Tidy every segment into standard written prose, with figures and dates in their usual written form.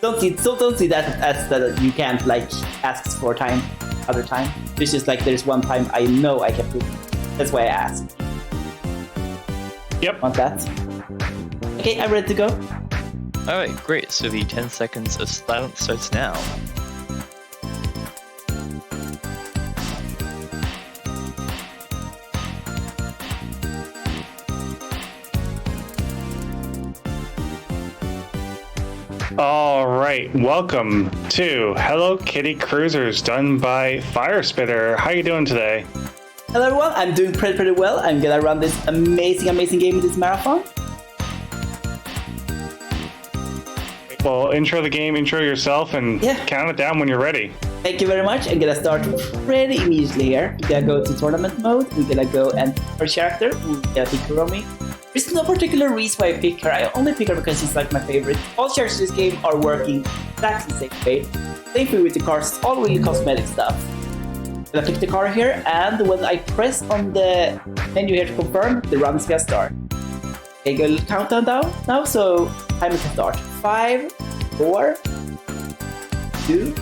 don't see that as that you can't like ask for time other time. It's just like there's one time I know I can prove it. That's why I asked. Yep. Want that? Okay, I'm ready to go. Alright, great. So the 10 seconds of silence starts now. All right, welcome to Hello Kitty Cruisers, done by firesplitter. How you doing today? Hello everyone, I'm doing pretty well. I'm gonna run this amazing game in this marathon. Well, intro the game, intro yourself, and count it down when you're ready. Thank you very much. I'm gonna start pretty immediately here. We're gonna go to tournament mode. We're gonna go and first character. We're gonna pick Kuromi. There's no particular reason why I pick her. I only pick her because she's like my favorite. All characters in this game are working exactly the same way. Same thing with the cars. It's all really cosmetic stuff. I'm gonna pick the car here, and when I press on the menu here to confirm, the run is gonna start. Okay, go countdown down now, so time is to start. 5, 4, 2,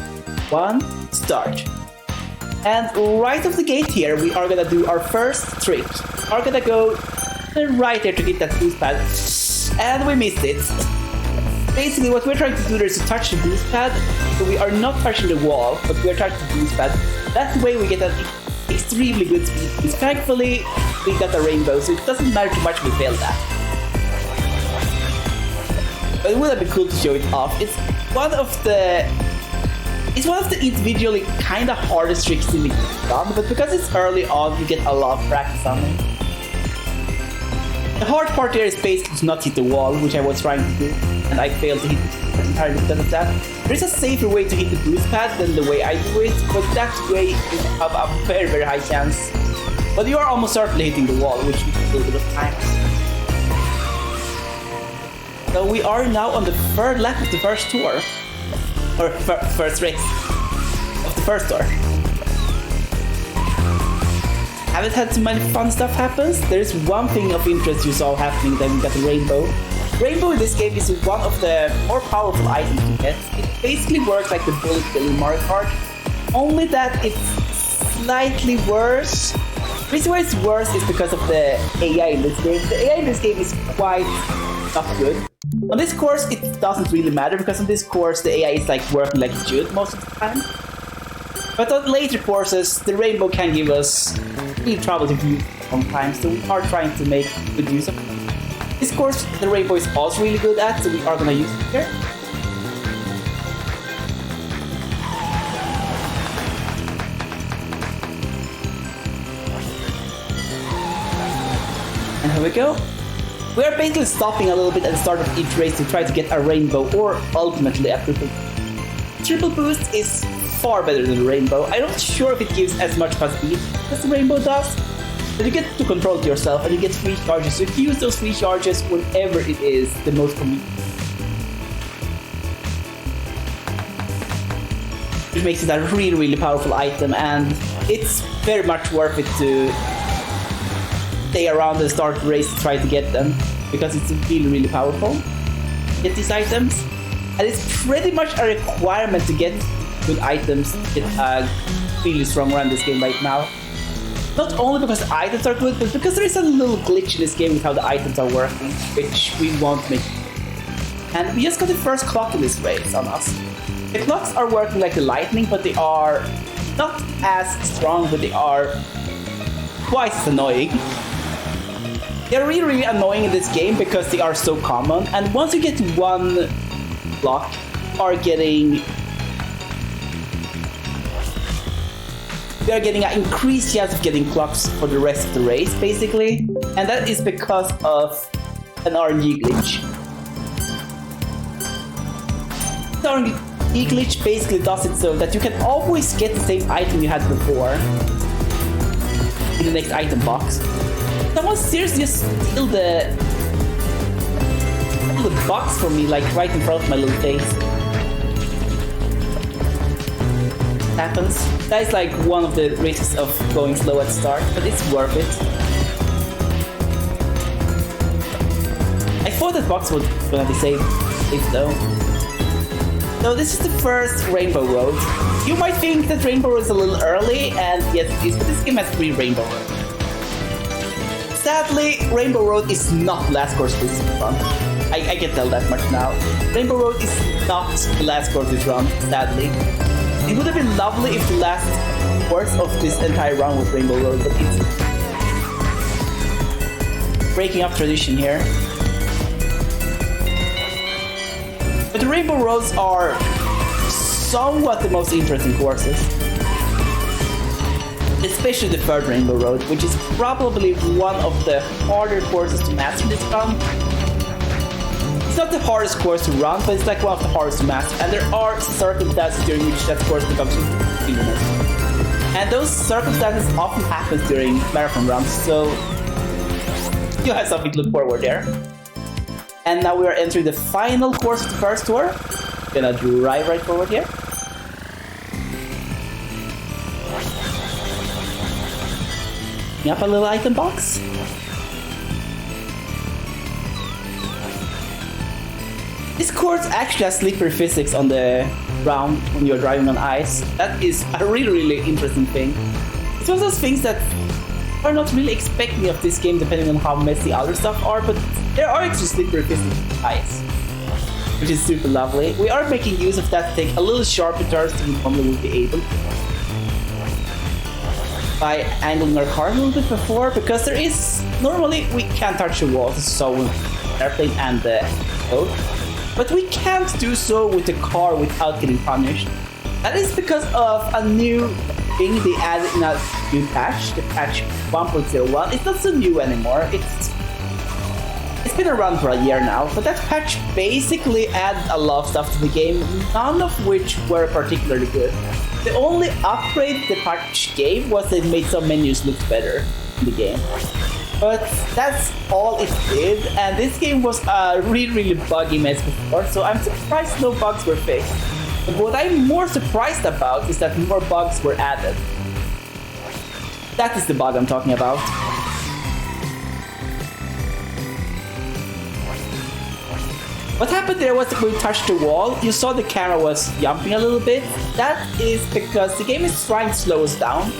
1, start. And right off the gate here, we are gonna do our first trick. We are gonna go right there to hit that boost pad, and we missed it. Basically, what we're trying to do there is to touch the boost pad, so we are not touching the wall, but we are touching the boost pad. That way we get an extremely good speed boost. Thankfully, we got a rainbow, so it doesn't matter too much if we fail that. But it would have been cool to show it off. It's one of the individually kind of hardest tricks in the game, but because it's early on, you get a lot of practice on it. The hard part here is basically to not hit the wall, which I was trying to do, and I failed to hit it entirely because of that. There is a safer way to hit the boost pad than the way I do it, but that way you have a very high chance. But you are almost certainly hitting the wall, which takes a little bit of time. So we are now on the third lap of the first tour, or first race of the first tour. Haven't had too many fun stuff happens. There is one thing of interest you saw happening, then we got the rainbow. Rainbow in this game is one of the more powerful items you get. It basically works like the bullet bill in Mario Kart, only that it's slightly worse. The reason why it's worse is because of the AI in this game. The AI in this game is quite not good. On this course, it doesn't really matter because on this course, the AI is like working like it should most of the time. But on later courses, the rainbow can give us real trouble to use sometimes, so we are trying to make good use of it. This course, the rainbow is also really good at, so we are gonna use it here. And here we go. We are basically stopping a little bit at the start of each race to try to get a rainbow or ultimately a triple. Triple boost is far better than the rainbow. I'm not sure if it gives as much speed as the rainbow does, but you get to control it yourself and you get free charges. So you can use those free charges whenever it is the most convenient. Which makes it a really powerful item, and it's very much worth it to stay around and start the race to try to get them, because it's really powerful. Get these items, and it's pretty much a requirement to get good items to get a really strong run in this game right now. Not only because the items are good, but because there is a little glitch in this game with how the items are working, which we won't make. And we just got the first clock in this race on us. The clocks are working like the lightning, but they are not as strong, but they are twice as annoying. They're really annoying in this game because they are so common, and once you get one block, you are getting an increased chance of getting clocks for the rest of the race, basically, and that is because of an RNG glitch. The RNG glitch basically does it so that you can always get the same item you had before in the next item box. Someone seriously just steal the box from me, like right in front of my little face. It happens. That is like one of the risks of going slow at the start, but it's worth it. I thought that box was gonna be safe though. So this is the first Rainbow Road. You might think that Rainbow Road is a little early, and yes it is, but this game has 3 Rainbow Roads. Sadly, Rainbow Road is not the last course this run. I can tell that much now. Rainbow Road is not the last course this run, sadly. It would have been lovely if the last course of this entire run was Rainbow Road, but it's breaking up tradition here. But the Rainbow Roads are somewhat the most interesting courses. Especially the third Rainbow Road, which is probably one of the harder courses to master this run. It's not the hardest course to run, but it's like one of the hardest to master. And there are circumstances during which that course becomes meaningless. And those circumstances often happen during marathon runs, so you have something to look forward there. And now we are entering the final course of the first tour. Gonna drive right forward here. Picking up a little item box. This course actually has slippery physics on the ground when you're driving on ice. That is a really interesting thing. It's one of those things that are not really expecting of this game depending on how messy other stuff are, but there are actually slippery physics on ice, which is super lovely. We are making use of that to take a little sharper turns than we normally would be able to. By angling our car a little bit before, because there is... Normally we can't touch the walls, so airplane and the boat. But we can't do so with the car without getting punished. That is because of a new thing they added in a new patch, the patch 1.01. It's not so new anymore. It's been around for a year now, but that patch basically added a lot of stuff to the game, none of which were particularly good. The only upgrade the patch gave was that it made some menus look better in the game. But that's all it did, and this game was a really buggy mess before, so I'm surprised no bugs were fixed. But what I'm more surprised about is that more bugs were added. That is the bug I'm talking about. What happened there was that when we touched the wall, you saw the camera was jumping a little bit. That is because the game is trying to slow us down.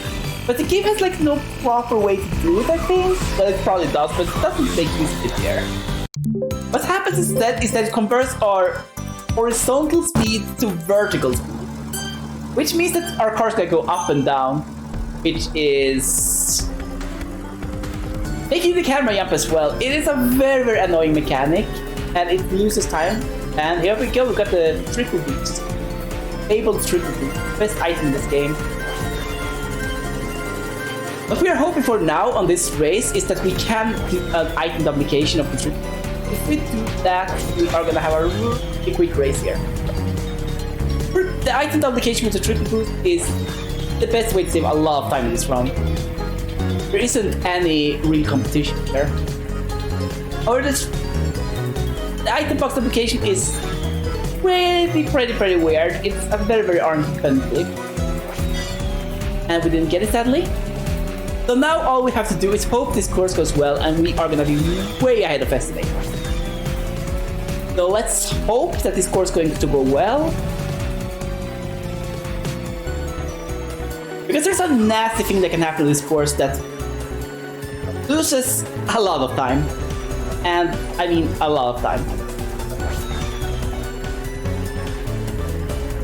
But the game has like no proper way to do it, I think. Well, it probably does, but it doesn't make use of it there. What happens instead is that it converts our horizontal speed to vertical speed. Which means that our cars can go up and down, which is making the camera jump as well. It is a very annoying mechanic, and it loses time. And here we go, we got the triple boost. Able triple boost, best item in this game. What we are hoping for now on this race is that we can do an item duplication of the triple boost. If we do that, we are gonna have a really quick race here. The item duplication with the triple boost is the best way to save a lot of time in this round. There isn't any real competition there. Or the item box duplication is pretty weird. It's a very RNG-dependent. And we didn't get it, sadly. So now all we have to do is hope this course goes well, and we are gonna be way ahead of estimate. So let's hope that this course is going to go well. Because there's a nasty thing that can happen to this course that loses a lot of time. And I mean a lot of time.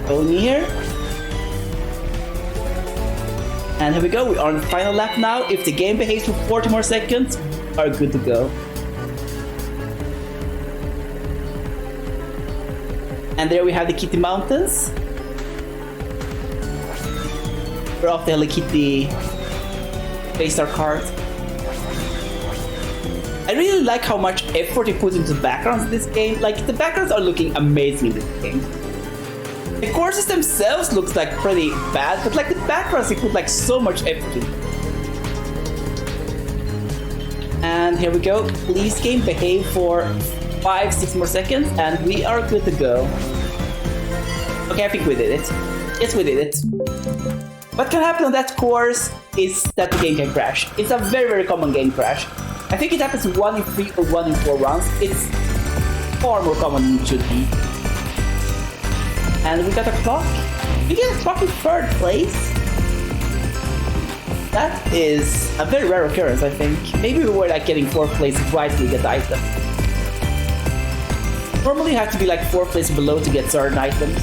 Go in here. And here we go, we are on the final lap now. If the game behaves for 40 more seconds, we are good to go. And there we have the Kitty Mountains. We're off the Hello Kitty Space card. I really like how much effort you put into the backgrounds in this game. Like, the backgrounds are looking amazing in this game. The courses themselves looks like pretty bad, but like the backgrounds, they put like so much effort in. And here we go. Please game, behave for 5-6 more seconds, and we are good to go. Okay, I think we did it. Yes, we did it. What can happen on that course is that the game can crash. It's a very common game crash. I think it happens 1 in 3 or 1 in 4 rounds. It's far more common than it should be. And we got a clock. We get a clock in 3rd place. That is a very rare occurrence, I think. Maybe we were like getting 4th place right to get the item. Normally you have to be like 4th place below to get certain items.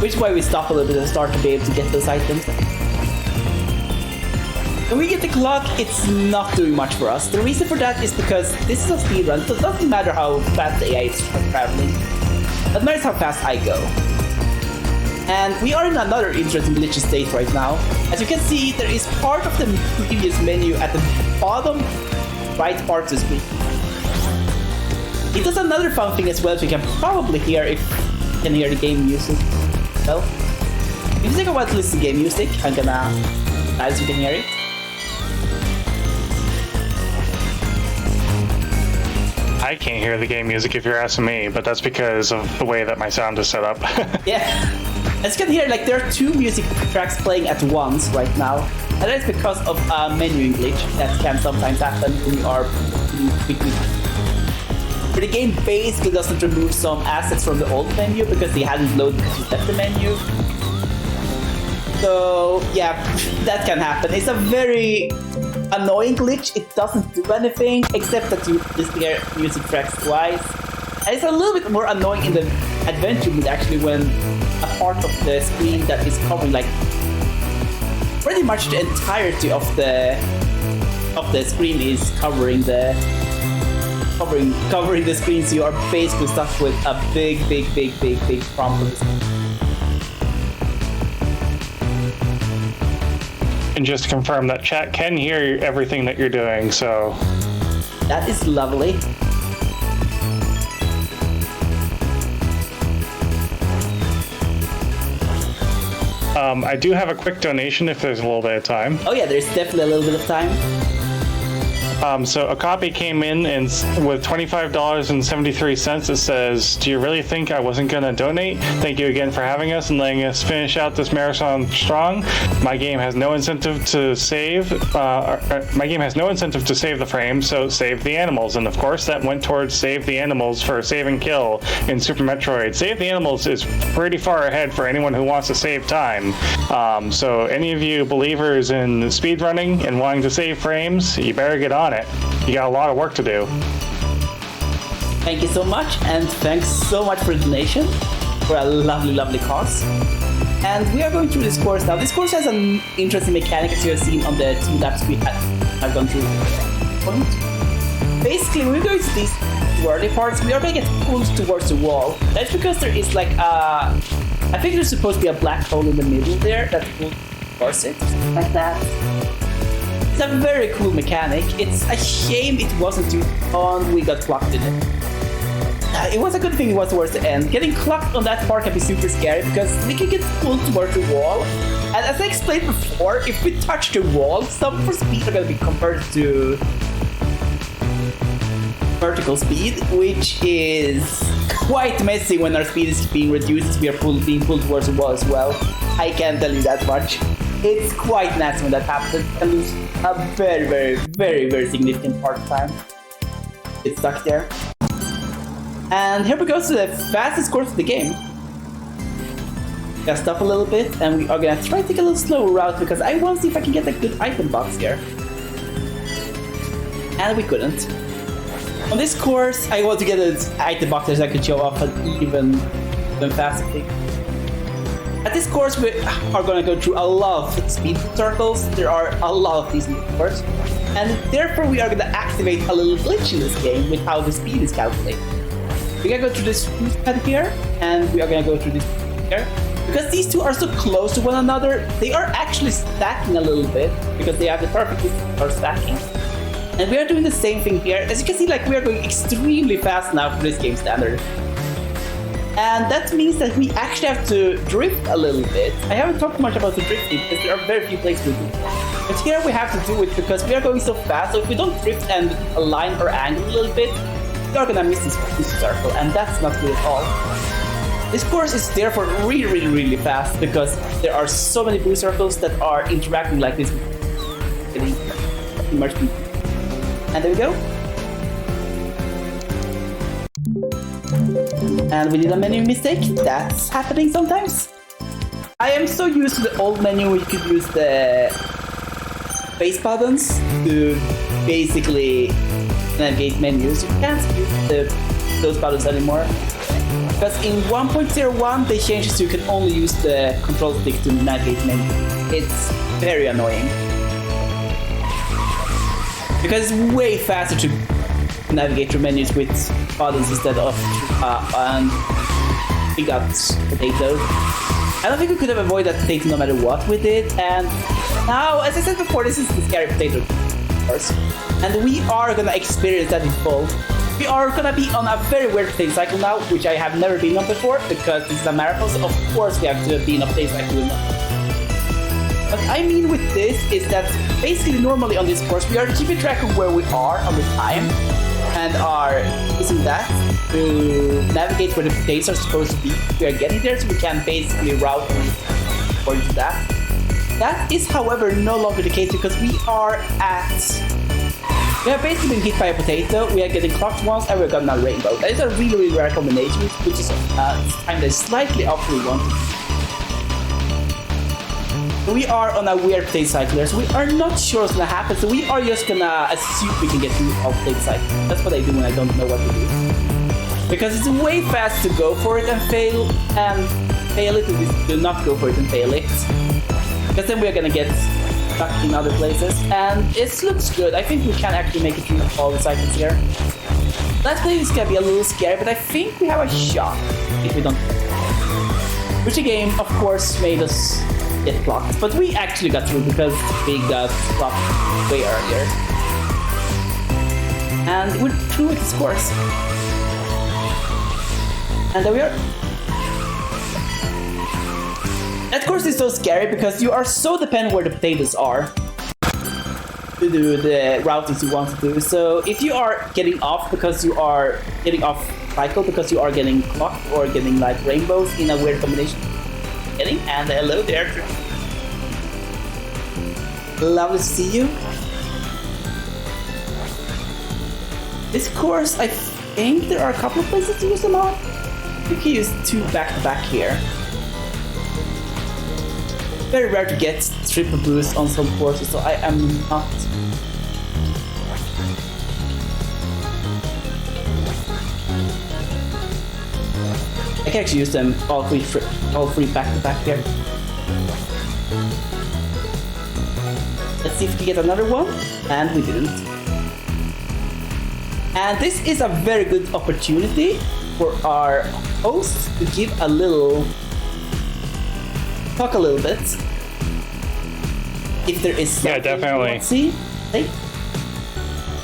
Which is why we stop a little bit at the start to be able to get those items. When we get the clock, it's not doing much for us. The reason for that is because this is a speed run, so it doesn't matter how fast the AI is traveling. It matters how fast I go. And we are in another interesting glitchy state right now. As you can see, there is part of the previous menu at the bottom right part of the screen. It does another fun thing as well, so you can probably hear if you can hear the game music. Well, if you take a while to listen to game music, I'm gonna, as you can hear it. I can't hear the game music if you're asking me, but that's because of the way that my sound is set up. Yeah. As you can hear, like there are 2 music tracks playing at once right now, and that's because of a menuing glitch that can sometimes happen when you are quickly. But the game basically doesn't remove some assets from the old menu because they hadn't loaded the menu. So yeah, that can happen. It's a very annoying glitch. It doesn't do anything except that you just hear music tracks twice. And it's a little bit more annoying in the adventure mode actually, when a part of the screen that is covering like pretty much the entirety of the screen is covering the screen, so you are basically stuck with a big prompt on the screen. And just to confirm that chat can hear everything that you're doing, so... That is lovely. I do have a quick donation if there's a little bit of time. Oh yeah, there's definitely a little bit of time. So a copy came in and with $25.73. It says, "Do you really think I wasn't going to donate? Thank you again for having us and letting us finish out this marathon strong. My game has no incentive to save. My game has no incentive to save the frame, so save the animals." And of course, that went towards Save the Animals for Save and Kill in Super Metroid. Save the Animals is pretty far ahead for anyone who wants to save time. So any of you believers in speedrunning and wanting to save frames, you better get on it. You got a lot of work to do. Thank you so much, and thanks so much for the donation for a lovely cause. And we are going through this course now. This course has an interesting mechanic, as you have seen on the 2 laps we have gone through. Basically, when we go to these twirly parts, we are going to get pulled towards the wall. That's because there is like a... I think there's supposed to be a black hole in the middle there that will force it, like that. It's a very cool mechanic. It's a shame it wasn't too fun. We got clocked in it. It was a good thing it was towards the end. Getting clocked on that part can be super scary because we can get pulled towards the wall. And as I explained before, if we touch the wall, some of our speed are going to be converted to vertical speed, which is quite messy when our speed is being reduced. We are being pulled towards the wall as well. I can tell you that much. It's quite nasty when that happens. You can lose a very significant part of time. It's stuck there. And here we go to the fastest course of the game. Gonna stop a little bit, and we are gonna try to take a little slower route because I want to see if I can get a good item box here. And we couldn't. On this course, I want to get an item box that I could show off an even faster thing. At this course, we are going to go through a lot of speed circles. There are a lot of these in the course. And therefore, we are going to activate a little glitch in this game with how the speed is calculated. We're going to go through this pad here, and we are going to go through this here. Because these two are so close to one another, they are actually stacking a little bit, because they have the perfect are stacking. And we are doing the same thing here. As you can see, like we are going extremely fast now for this game standard. And that means that we actually have to drift a little bit. I haven't talked much about the drifting because there are very few places to do it. But here we have to do it because we are going so fast, so if we don't drift and align our angle a little bit, we are gonna miss this circle, and that's not good at all. This course is therefore really fast because there are so many blue circles that are interacting like this. Getting much people. And there we go. And we did a menu mistake. That's happening sometimes. I am so used to the old menu where you could use the base buttons to basically navigate menus. You can't use those buttons anymore. Because in 1.01 they changed it so you can only use the control stick to navigate menus. It's very annoying. Because it's way faster to navigate through menus with buttons instead of we got potato. I don't think we could have avoided that potato no matter what we did. And now, as I said before, this is the scary potato, of course. And we are gonna experience that in full. We are gonna be on a very weird potato cycle now, which I have never been on before, because this is a marathon, so of course we have to be in a potato cycle. What I mean with this is that basically normally on this course we are keeping track of where we are on the time and are using that to navigate where the potatoes are supposed to be. We are getting there so we can basically route according to that. That is however no longer the case because we have basically been hit by a potato, we are getting clocked once and we're getting a rainbow. That is a really, really rare combination, which is time that is slightly off we want. We are on a weird potato cycle here, so we are not sure what's gonna happen, so we are just gonna assume we can get through our potato cycle. That's what I do when I don't know what to do. Because it's way faster to go for it and fail it, or do not go for it and fail it. Because then we're gonna get stuck in other places, and it looks good. I think we can actually make it through all the cycles here. Last play is gonna be a little scary, but I think we have a shot if we don't. Which the game, of course, made us get blocked, but we actually got through because we got blocked way earlier. And we're through with the scores. And there we are. That course is so scary because you are so dependent where the potatoes are to do the routings you want to do. So if you are getting off because you are getting off cycle because you are getting clocked or getting like rainbows in a weird combination. And hello there. Lovely to see you. This course, I think there are a couple of places to use them on. You can use 2 back-to-back here. Very rare to get triple boost on some courses, so I am not. I can actually use them all three back-to-back here. Let's see if we can get another one, and we didn't. And this is a very good opportunity for our host to talk a little bit. If there is something definitely. See? Hey?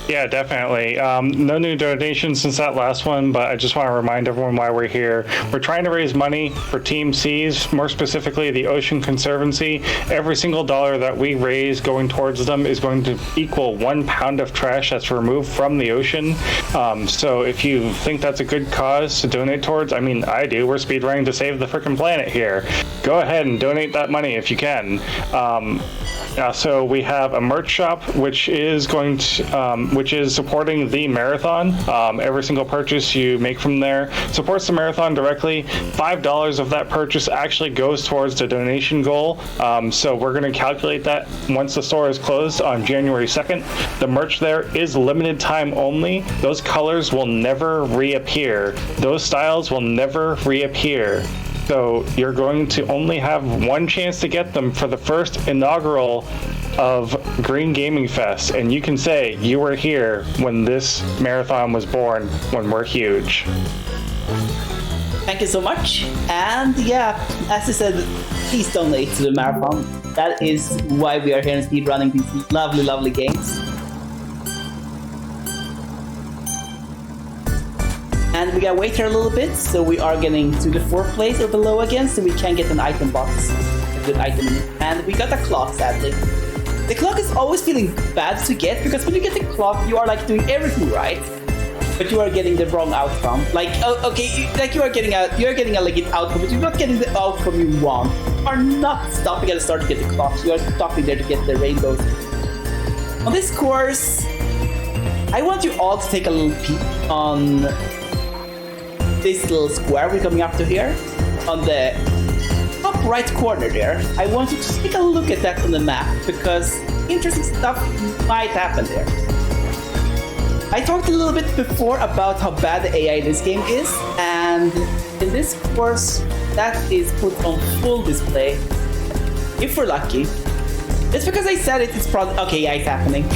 Yeah, definitely. No new donations since that last one, but I just want to remind everyone why we're here. We're trying to raise money for Team Seas, more specifically the Ocean Conservancy. Every single dollar that we raise going towards them is going to equal 1 pound of trash that's removed from the ocean. So if you think that's a good cause to donate towards, I mean, I do. We're speedrunning to save the freaking planet here. Go ahead and donate that money if you can. So we have a merch shop, which is supporting the marathon. Every single purchase you make from there supports the marathon directly. $5 of that purchase actually goes towards the donation goal. So we're going to calculate that once the store is closed on January 2nd. The merch there is limited time only. Those colors will never reappear. Those styles will never reappear. So you're going to only have one chance to get them for the first inaugural of Green Gaming Fest, and you can say you were here when this marathon was born, when we're huge. Thank you so much. And yeah, as I said, please donate to the marathon. That is why we are here in speedrunning these lovely, lovely games. And we gotta wait here a little bit, so we are getting to the 4th place or below again, so we can get an item box, a good item in it. And we got a clock, sadly. The clock is always feeling bad to get, because when you get the clock, you are like doing everything right, but you are getting the wrong outcome. Like, you are getting a legit outcome, but you're not getting the outcome you want. You are not stopping at the start to get the clock, you are stopping there to get the rainbows. On this course, I want you all to take a little peek on this little square we're coming up to here, on the top right corner there, I want you to take a look at that on the map because interesting stuff might happen there. I talked a little bit before about how bad the AI in this game is, and in this course, that is put on full display, if we're lucky. Just because I said it, it's probably... Okay, yeah, it's happening.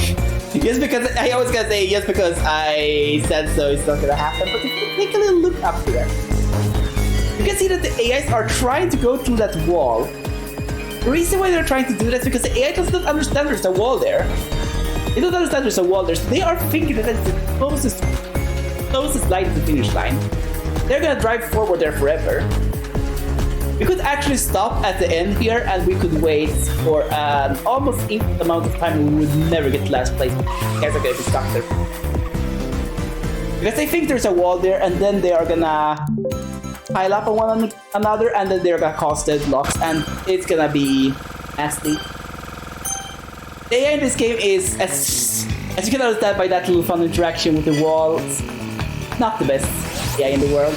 Just because... I always gotta say, just because I said so, it's not gonna happen. But if you take a little look up here, you can see that the AIs are trying to go through that wall. The reason why they're trying to do that is because the AI does not understand there's a wall there. They don't understand there's a wall there, so they are thinking that that's the closest line to the finish line. They're gonna drive forward there forever. We could actually stop at the end here and we could wait for an almost infinite amount of time and we would never get to last place. You guys are gonna be stuck there. Because they think there's a wall there and then they are gonna pile up on one another and then they're gonna cause deadlocks and it's gonna be nasty. The AI in this game is, as you can understand by that little fun interaction with the walls, not the best AI in the world.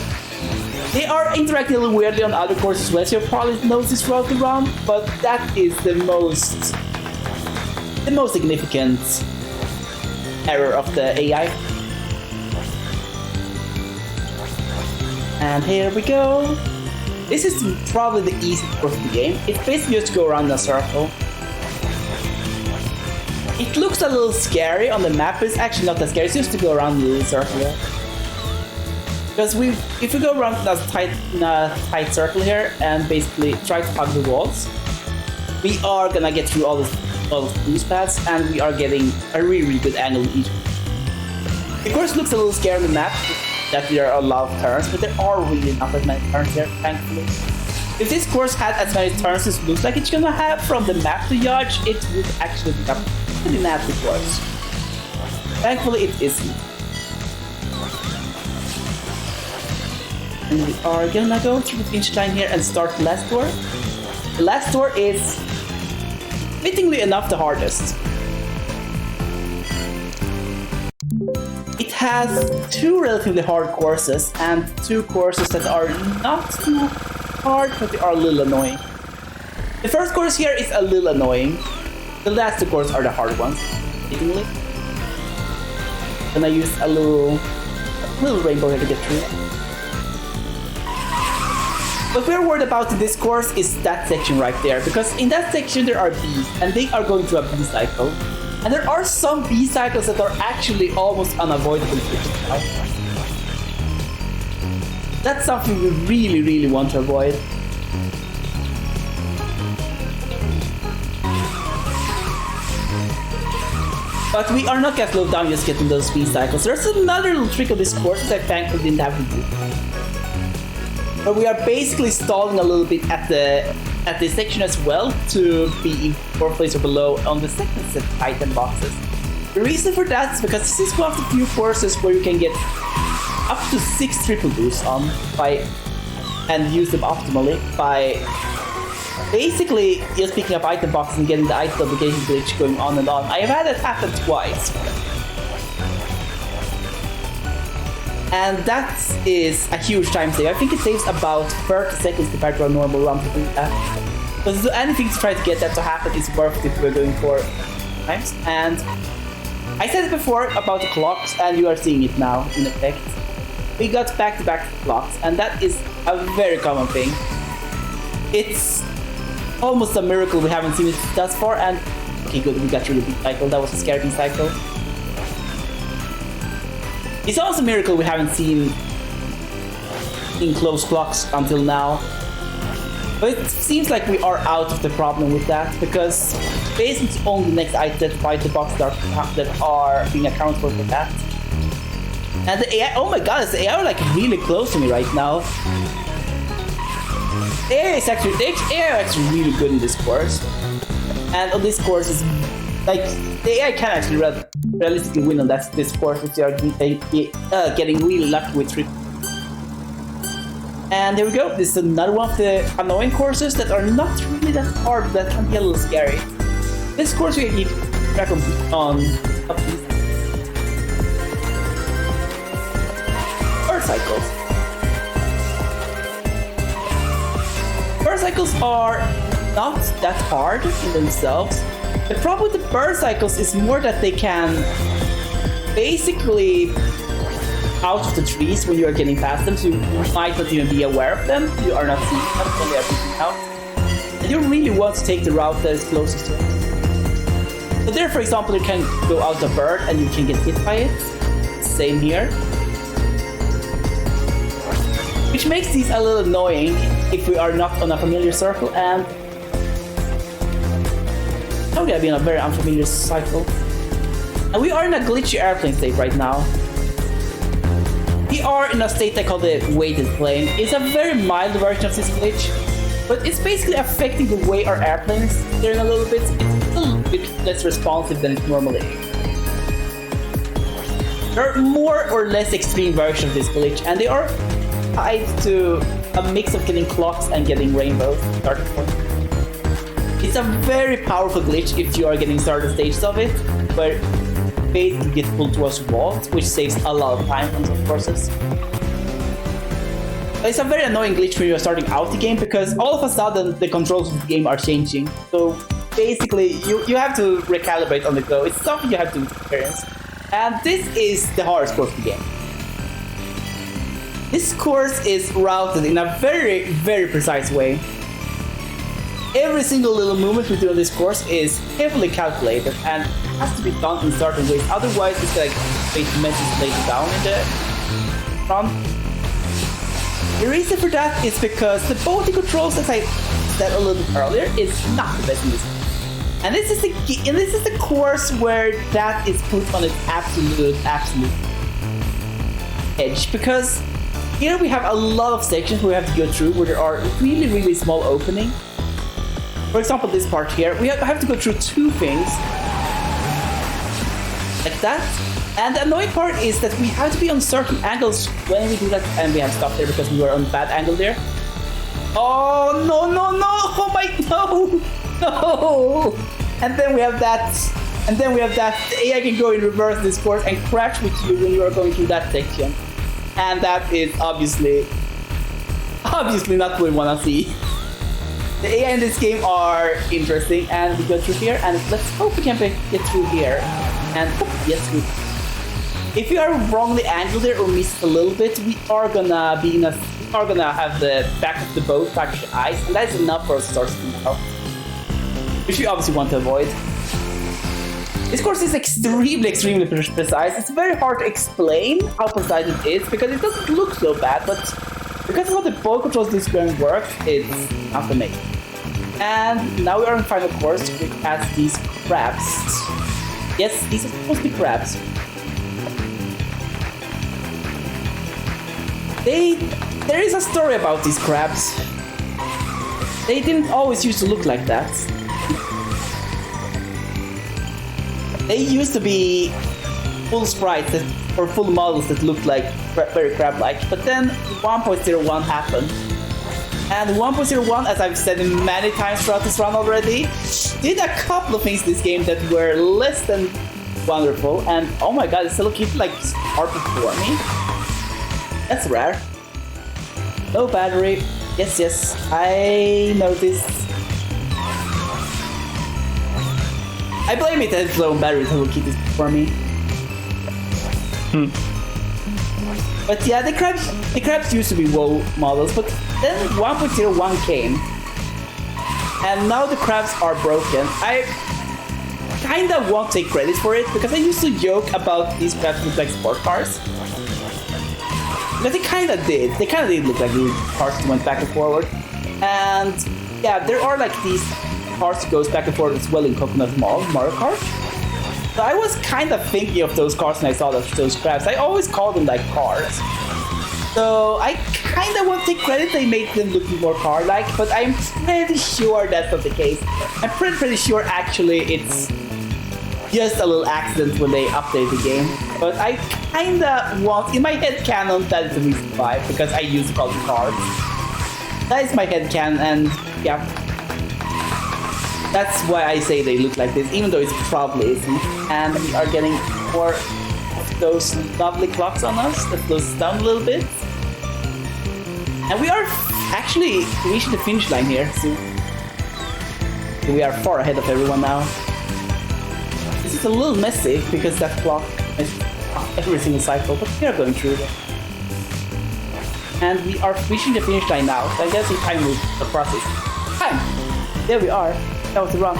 They are interacting a little weirdly on other courses as well, so you'll probably notice this throughout the round, but that is the most significant error of the AI. And here we go. This is probably the easiest course of the game. It's basically just go around in a circle. It looks a little scary on the map, but it's actually not that scary. It's just to go around the little circle here. Because if we go around in a tight circle here and basically try to hug the walls, we are gonna get through all those boost paths and we are getting a really good angle in each. The course looks a little scary on the map, that there are a lot of turns, but there are really not that many turns here, thankfully. If this course had as many turns as it looks like it's gonna have from the map to judge, it would actually become a pretty nasty course. Thankfully it isn't. And we are gonna go through the finish line here and start the last door. The last door is, fittingly enough, the hardest. It has two relatively hard courses and two courses that are not too hard, but they are a little annoying. The first course here is a little annoying. The last two courses are the hard ones, fittingly. And I use a little rainbow here to get through. What we're worried about in this course is that section right there, because in that section there are bees, and they are going through a bee cycle. And there are some bee cycles that are actually almost unavoidable now. That's something we really want to avoid. But we are not gonna slow down just getting those bee cycles. There's another little trick of this course that I thankfully didn't have to do. But we are basically stalling a little bit at this section as well to be in 4th place or below on the second set of item boxes. The reason for that is because this is one of the few courses where you can get up to 6 triple boosts on and use them optimally by basically just picking up item boxes and getting the item obligation glitch going on and on. I have had it happen twice. And that is a huge time save. I think it saves about 30 seconds compared to a normal run to do that. So to do anything to try to get that to happen is worth it if we're going for times. And I said it before about the clocks, and you are seeing it now in effect. We got back-to-back clocks, and that is a very common thing. It's almost a miracle we haven't seen it thus far, and okay, good, we got through the beat cycle. That was a scary beat cycle. It's also a miracle we haven't seen in close clocks until now. But it seems like we are out of the problem with that, because basically it's only the next item fight the box that are being accounted for that. And the AI, oh my god, the AI are like really close to me right now. The AI is actually really good in this course. And on this course is like the AI can actually realistically win on this course if they are getting really lucky with triple. And there we go. This is another one of the annoying courses that are not really that hard, but that can be a little scary. This course we can keep track on up these bird cycles. cycles are not that hard in themselves. The problem with the bird cycles is more that they can basically out of the trees when you are getting past them, so you might not even be aware of them. You are not seeing them when they are moving out. And you really want to take the route that is closest to it. So there, for example, you can go out the bird and you can get hit by it. Same here. Which makes these a little annoying if we are not on a familiar circle, and now we have been a very unfamiliar cycle. And we are in a glitchy airplane state right now. We are in a state I call the weighted plane. It's a very mild version of this glitch, but it's basically affecting the way our airplane is steering a little bit. It's a little bit less responsive than it normally is. There are more or less extreme versions of this glitch, and they are tied to a mix of getting clocks and getting rainbows. It's a very powerful glitch if you are getting started stages of it, where basically get pulled towards walls, which saves a lot of time on some courses. It's a very annoying glitch when you're starting out the game, because all of a sudden the controls of the game are changing. So basically you have to recalibrate on the go. It's something you have to experience. And this is the hardest course of the game. This course is routed in a very, very precise way. Every single little movement we do on this course is heavily calculated and has to be done in certain ways. Otherwise, it's like mentally laid down in the front. The reason for that is because the boating controls, as I said a little bit earlier, is not the best in this. And this is the course where that is put on its absolute edge, because here we have a lot of sections we have to go through where there are really, really small openings. For example, this part here, we have to go through two things like that. And the annoying part is that we have to be on certain angles when we do that, and we have stopped there because we were on a bad angle there. Oh no! Oh my no! And then we have that. The AI can go in reverse this course and crash with you when you are going through that section. And that is obviously not what we want to see. The AI in this game are interesting, and we go through here, and let's hope we can get through here. And yes, we. If you are wrongly angled there or miss a little bit, we are gonna have the back of the boat back to the ice, and that is enough for us to start spinning out, which we obviously want to avoid. This course is extremely precise. It's very hard to explain how precise it is because it doesn't look so bad, but because of how the boat controls this game work, it's not amazing. And now we are in the final course, which has these crabs. Yes, these are supposed to be crabs. There is a story about these crabs. They didn't always used to look like that. They used to be full sprites or full models that looked like very crab-like, but then 1.01 happened. And 1.01, as I've said many times throughout this run already, did a couple of things in this game that were less than wonderful, and oh my god, it's still keep like hard before me. That's rare. No battery. Yes, I noticed. I blame it that it's low on batteries that will keep this for me. But yeah, the crabs used to be WoW models, but then 1.01 came. And now the crabs are broken. I kinda won't take credit for it, because I used to joke about these crabs look like sport cars. But they kinda did. They kinda did look like these cars that went back and forward. And yeah, there are like these cars that goes back and forth as well in Coconut Mall, Mario Kart. So I was kind of thinking of those cars when I saw those crabs. I always call them like cars. So I kind of want to take credit they made them look more car-like, but I'm pretty sure that's not the case. I'm pretty sure actually it's just a little accident when they update the game. But I kind of want, in my head canon, that is the reason why, because I used to call them cars. That is my head canon, and yeah. That's why I say they look like this, even though it probably isn't. And we are getting more of those lovely clocks on us that slows us down a little bit. And we are actually reaching the finish line here soon. So we are far ahead of everyone now. This is a little messy because that clock is every single cycle, but we are going through it. And we are reaching the finish line now, so I guess it's time with the process. Time! There we are. That was the run.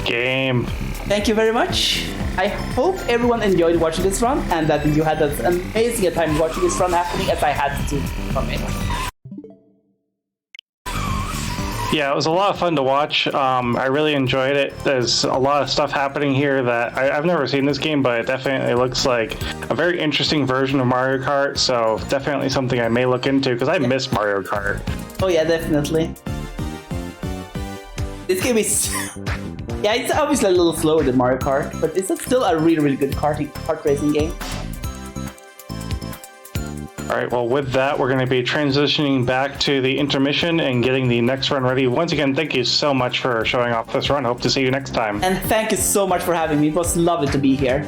Game. Thank you very much. I hope everyone enjoyed watching this run and that you had an amazing time watching this run happening as I had to from it. Yeah, it was a lot of fun to watch. I really enjoyed it. There's a lot of stuff happening here that I've never seen this game, but it definitely looks like a very interesting version of Mario Kart. So definitely something I may look into because I miss Mario Kart. Oh yeah, definitely. This game is... yeah, it's obviously a little slower than Mario Kart, but it's still a really good kart racing game. All right, well, with that, we're going to be transitioning back to the intermission and getting the next run ready. Once again, thank you so much for showing off this run. Hope to see you next time. And thank you so much for having me. It was lovely to be here.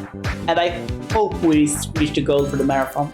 And I hope we reach the goal for the marathon.